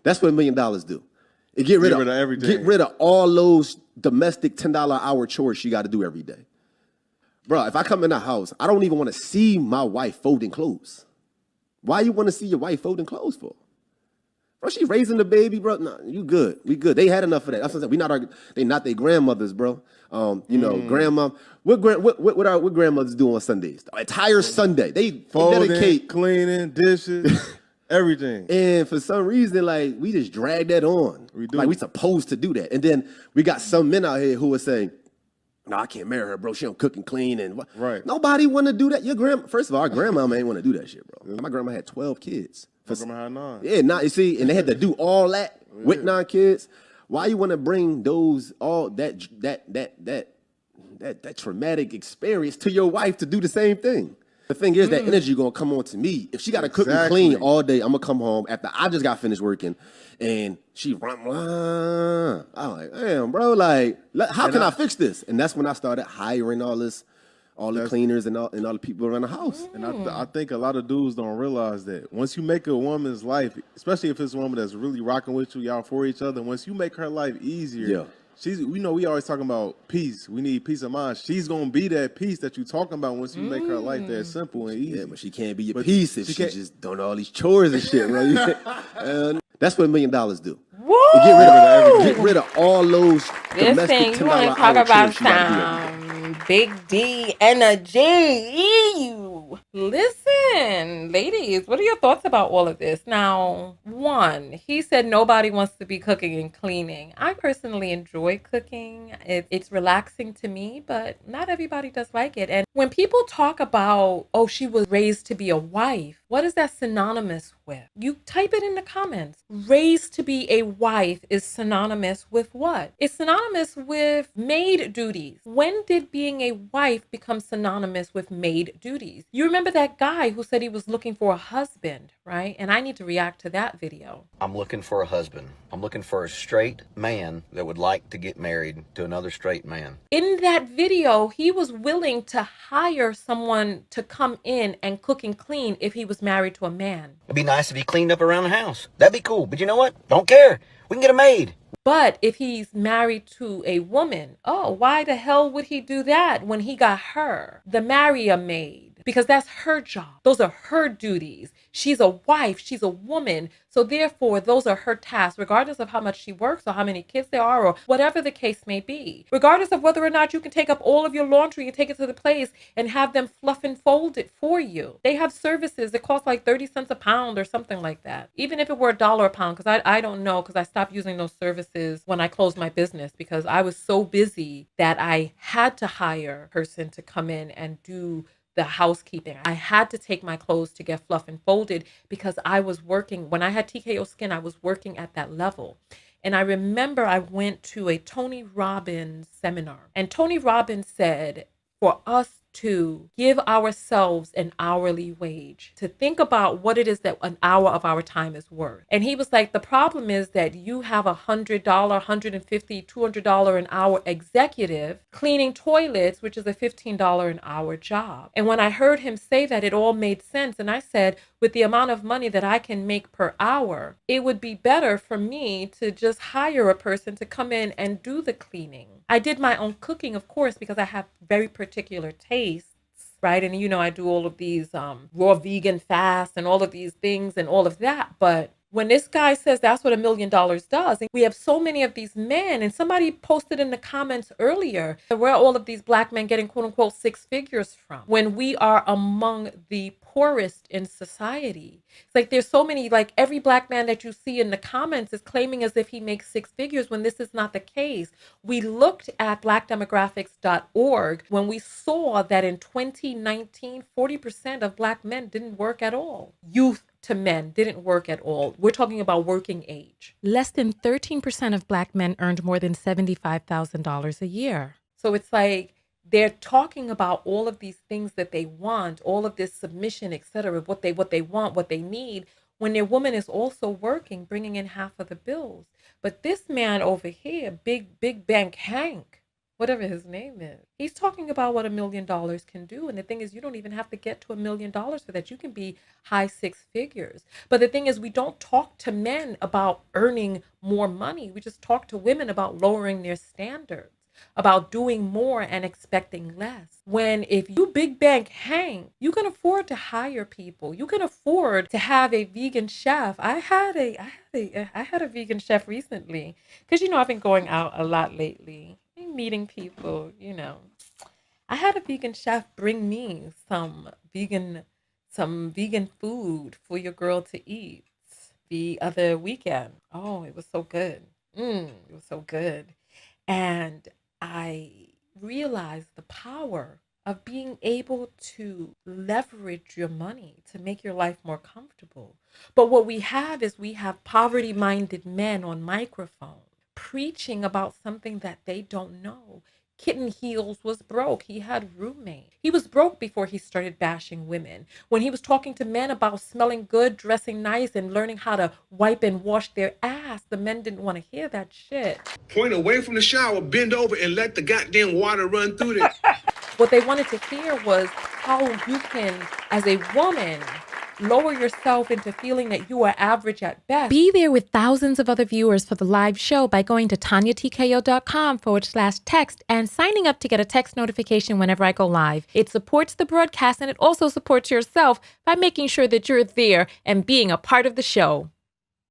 That's what $1 million do. It get rid of everything. Get rid of all those domestic $10 an hour chores she got to do every day. Bro, if I come in the house, I don't even want to see my wife folding clothes. Why you want to see your wife folding clothes for? Bro, she raising the baby, bro. No, you good. We good. They had enough of that. That's what I'm saying. They not their grandmothers, bro. Grandma. What grandmothers do on Sundays? The entire Sunday. They dedicate cleaning, dishes, everything. And for some reason, like, we just drag that on. We do. Like, we supposed to do that. And then we got some men out here who are saying, no, I can't marry her, bro. She don't cook and clean and right. Nobody want to do that. First of all, our grandma ain't want to do that shit, bro. My grandma had 12 kids. My grandma had 9. Yeah, you see, and they had to do all that with 9 kids. Why you want to bring that traumatic experience to your wife to do the same thing? The thing is, that energy gonna come on to me. If she gotta cook and clean all day, I'm gonna come home after I just got finished working, and she I'm like, damn, bro, like, how can I fix this? And that's when I started hiring all the cleaners and all the people around the house. And I think a lot of dudes don't realize that once you make a woman's life, especially if it's a woman that's really rocking with you, y'all for each other, once you make her life easier, we always talking about peace. We need peace of mind. She's gonna be that peace that you talking about once you make her life that simple and easy. Yeah, but she can't be your peace if she just doing all these chores and shit, bro. That's what $1 million do. Get rid of all those domestic $10 you want to talk about some big D energy? Ew. Listen, ladies, what are your thoughts about all of this? Now, 1, he said nobody wants to be cooking and cleaning. I personally enjoy cooking. It's relaxing to me, but not everybody does like it. And when people talk about, oh, she was raised to be a wife, what is that synonymous with? You type it in the comments. Raised to be a wife is synonymous with what? It's synonymous with maid duties. When did being a wife become synonymous with maid duties? You remember that guy who said he was looking for a husband, right? And I need to react to that video. I'm looking for a husband. I'm looking for a straight man that would like to get married to another straight man. In that video, he was willing to hire someone to come in and cook and clean if he was married to a man. It'd be nice if he cleaned up around the house. That'd be cool. But you know what? Don't care. We can get a maid. But if he's married to a woman, why the hell would he do that when he got her? Marry a maid. Because that's her job. Those are her duties. She's a wife. She's a woman. So therefore, those are her tasks, regardless of how much she works or how many kids there are or whatever the case may be. Regardless of whether or not you can take up all of your laundry and take it to the place and have them fluff and fold it for you. They have services that cost like 30 cents a pound or something like that. Even if it were $1 a pound, because I don't know, because I stopped using those services when I closed my business because I was so busy that I had to hire a person to come in and do the housekeeping. I had to take my clothes to get fluff and folded because I was working. When I had TKO Skin, I was working at that level. And I remember I went to a Tony Robbins seminar, and Tony Robbins said for us to give ourselves an hourly wage, to think about what it is that an hour of our time is worth. And he was like, the problem is that you have $100, $150, $200 an hour executive cleaning toilets, which is a $15 an hour job. And when I heard him say that, it all made sense. And I said, with the amount of money that I can make per hour, it would be better for me to just hire a person to come in and do the cleaning. I did my own cooking, of course, because I have very particular tastes, right? And, I do all of these raw vegan fasts and all of these things and all of that. But when this guy says that's what $1 million does, and we have so many of these men, and somebody posted in the comments earlier, where are all of these black men getting quote unquote 6 figures from when we are among the poorest in society? It's like there's so many, like every black man that you see in the comments is claiming as if he makes 6 figures when this is not the case. We looked at blackdemographics.org when we saw that in 2019, 40% of black men didn't work at all. Youth to men didn't work at all. We're talking about working age. Less than 13% of black men earned more than $75,000 a year. So it's like they're talking about all of these things that they want, all of this submission, etc., what they want, what they need, when their woman is also working, bringing in half of the bills. But this man over here, Big Bank Hank, whatever his name is. He's talking about what $1 million can do. And the thing is, you don't even have to get to $1 million for that. You can be high six figures. But the thing is, we don't talk to men about earning more money. We just talk to women about lowering their standards, about doing more and expecting less. When if you big bank hang, you can afford to hire people. You can afford to have a vegan chef. I had a vegan chef recently because, I've been going out a lot lately, meeting people, I had a vegan chef bring me some vegan food for your girl to eat the other weekend. Oh, it was so good. It was so good. And I realized the power of being able to leverage your money to make your life more comfortable. But what we have poverty-minded men on microphone preaching about something that they don't know. Kitten Heels was broke. He had roommates. He was broke before he started bashing women. When he was talking to men about smelling good, dressing nice, and learning how to wipe and wash their ass, the men didn't want to hear that shit. Point away from the shower, bend over, and let the goddamn water run through there. What they wanted to hear was how you can, as a woman, lower yourself into feeling that you are average at best. Be there with thousands of other viewers for the live show by going to tonyatko.com/text and signing up to get a text notification whenever I go live. It supports the broadcast and it also supports yourself by making sure that you're there and being a part of the show.